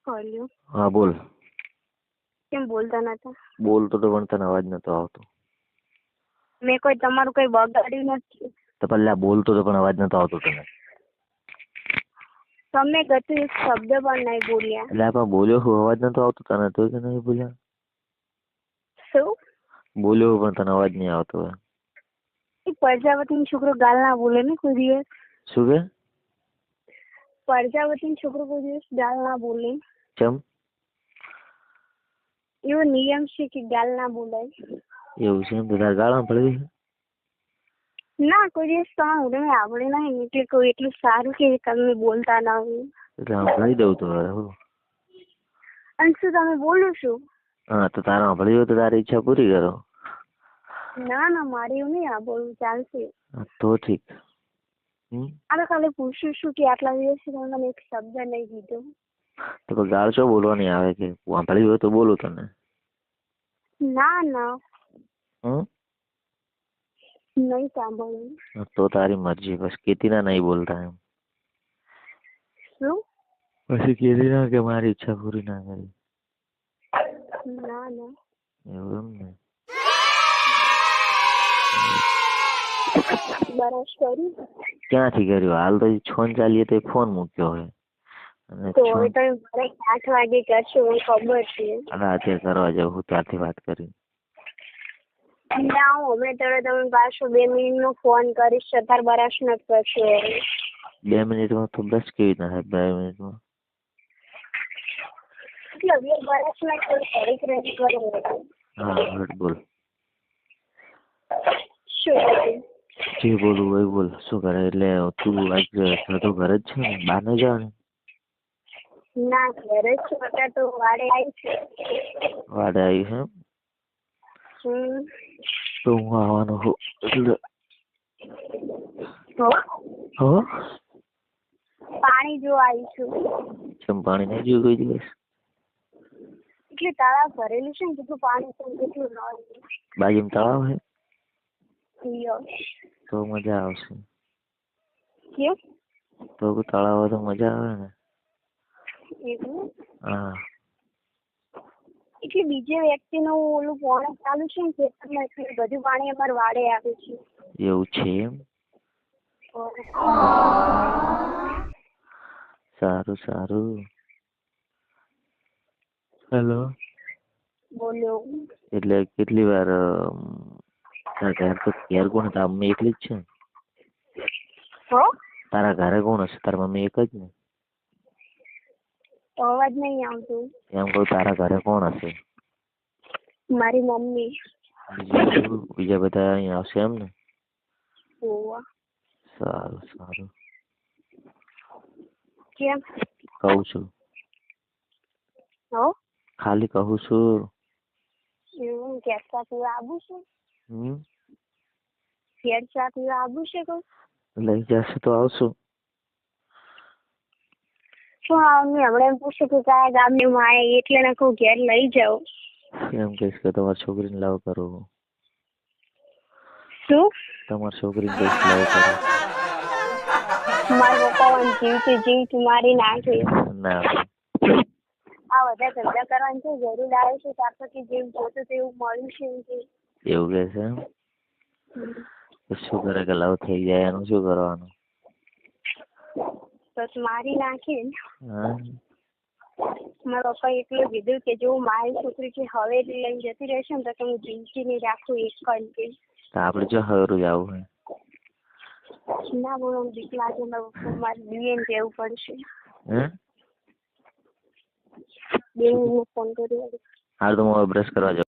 Hello. હા બોલ. કેમ બોલતા નતા? બોલતો તો પણ તને અવાજ નતો આવતો. મેં કોઈ તમારું કઈ બગાડ્યું નથી. તો પહેલા બોલતો તો પણ અવાજ નતો આવતો તને. તમે ગતું એક શબ્દ પણ નહીં બોલ્યા. એટલે આપણે બોલ્યો હું અવાજ નતો આવતો તને તો કે નહીં બોલ્યા? શું? બોલ્યો પણ તને અવાજ નહીં આવતો. એ પ્રજાપતિનો છોકરો ગાલ ના બોલે ને કોઈ દિવસ. શું કે? પ્રજાપતિનો છોકરો કોઈ દિવસ ગાલ ના બોલે. કેમ? એવો નિયમ છે કે ગાલ ના બોલાય. એવું છે એમ? તો તાર ગાળા પડી? ના, કોઈ દિવસ તમે આવડે નહીં એટલે કોઈ એટલું સારું કે તમે બોલતા ના હોય. એટલે સાંભળી દઉં તો હવે હું. અને શું તમે બોલો છો? હા તો તારા સાંભળી દઉં તો તારી ઈચ્છા પૂરી કરો. ના ના, મારે એવું નહીં બોલવું ચાલશે. તો ઠીક. આ ખાલી પૂછું છું કે આટલા દિવસથી તમે મને એક શબ્દ નહીં કીધો. તો ગાળ શું બોલવાની આવે કે સાંભળી હોય તો બોલું તને. ના ના. નહીં સાંભળવું. તો તારી મરજી. બસ કીધી ના નહીં બોલતા એમ. શું? પછી કીધી ના કે મારી ઈચ્છા પૂરી ના કરી. ના ના. એવું એમ ને? બરાબર કર્યું. ક્યાંથી કર્યું? હાલ તો છોન ચાલીએ તો ફોન મૂક્યો હોય. તો હવે તમે 8 વાગે કરશો મને ખબર છે. રાતે કરવા જાવ હું ત્યારથી વાત કરી. ના, હું હમણાં તમે પાછો 2 મિનિટનો ફોન કરીશ. 17 બરાશ નથી કરશો. 2 મિનિટમાં તો બસ કેવી રીતના થાય 2 મિનિટમાં? એટલે 2 બરાશમાં થોડી રેડી કરો. હા બોલ. શું? જે બોલવું હોય બોલ. શું કરે? એટલે તું આજ તો ઘરે જ છે ને? બહાર નહીં જવાની? ના, ઘરે જ છું. અત્યારે તો વાડે આવી છે. વાડે આવી છે એમ? તો હું આવવાનો છું એટલે. પાણી જો આવી છું. કેમ પાણી નહીં જોયું કોઈ દિવસ? એટલે તળાવ ભરેલું છે ને કેટલું પાણી છે કેટલું ન. બાજુમાં તળાવ છે? તો મજા આવશે. કેમ? તો તળાવ હોય તો મજા આવે ને. હા. એટલે બીજે વ્યક્તિનું ઓલું પાણી ચાલુ છે ને ખેતરમાં એટલે બધું પાણી અમારે વાડે આવે છે. એવું છે એમ? સારું સારું. હેલો. બોલો. એટલે કેટલી વાર ઘેર કોણ તારા મમ્મી એકલી જ છે? તારા ઘરે કોણ હશે? તારા મમ્મી એક જ ને? અવાજ નહીં આવતો. એમ કહું તારા ઘરે કોણ હશે? મારી મમ્મી. બીજા બધા અહીં આવશે એમ ને? સારું સારું. કેમ? કહું છું. ખાલી કહું છું. ઘેર સાથે આવું છે? ઘેર સાથે આવું છે કોઈ? લઈ જશે તો આવશું. શું હમણાં એમ પૂછ્યું કે કયા ગામની માએ એટલે ને કહું ઘેર લઈ જાઓ. એમ કહીશ કે તમારી છોકરીને લવ કરો. શું? તમારી છોકરીને કહીશ લવ કરો. મારા પપ્પા જીવતી મારી નાખે. ના. આ બધા ધંધા કરવાની છે જરૂર આવે છે ત્યાર પછી જેમ જોતું તેવું મળ્યું છે એવું કે છે એમ? શું કરે કે લવ થઈ જાય એનું શું કરવાનું? બસ મારી નાખે. મારા પપ્પા એટલું કીધું કે જો મારી છોકરી કે હવે લઈને જતી રહેશે ને તો હું જિંદગી નહીં રાખું એક કંઈ. આપણે જો હરું જવું હોય. ના બોલો બીક લાગે મારે બેન જવું પડશે. હાલ તો હું બ્રશ કરવા જાઉં.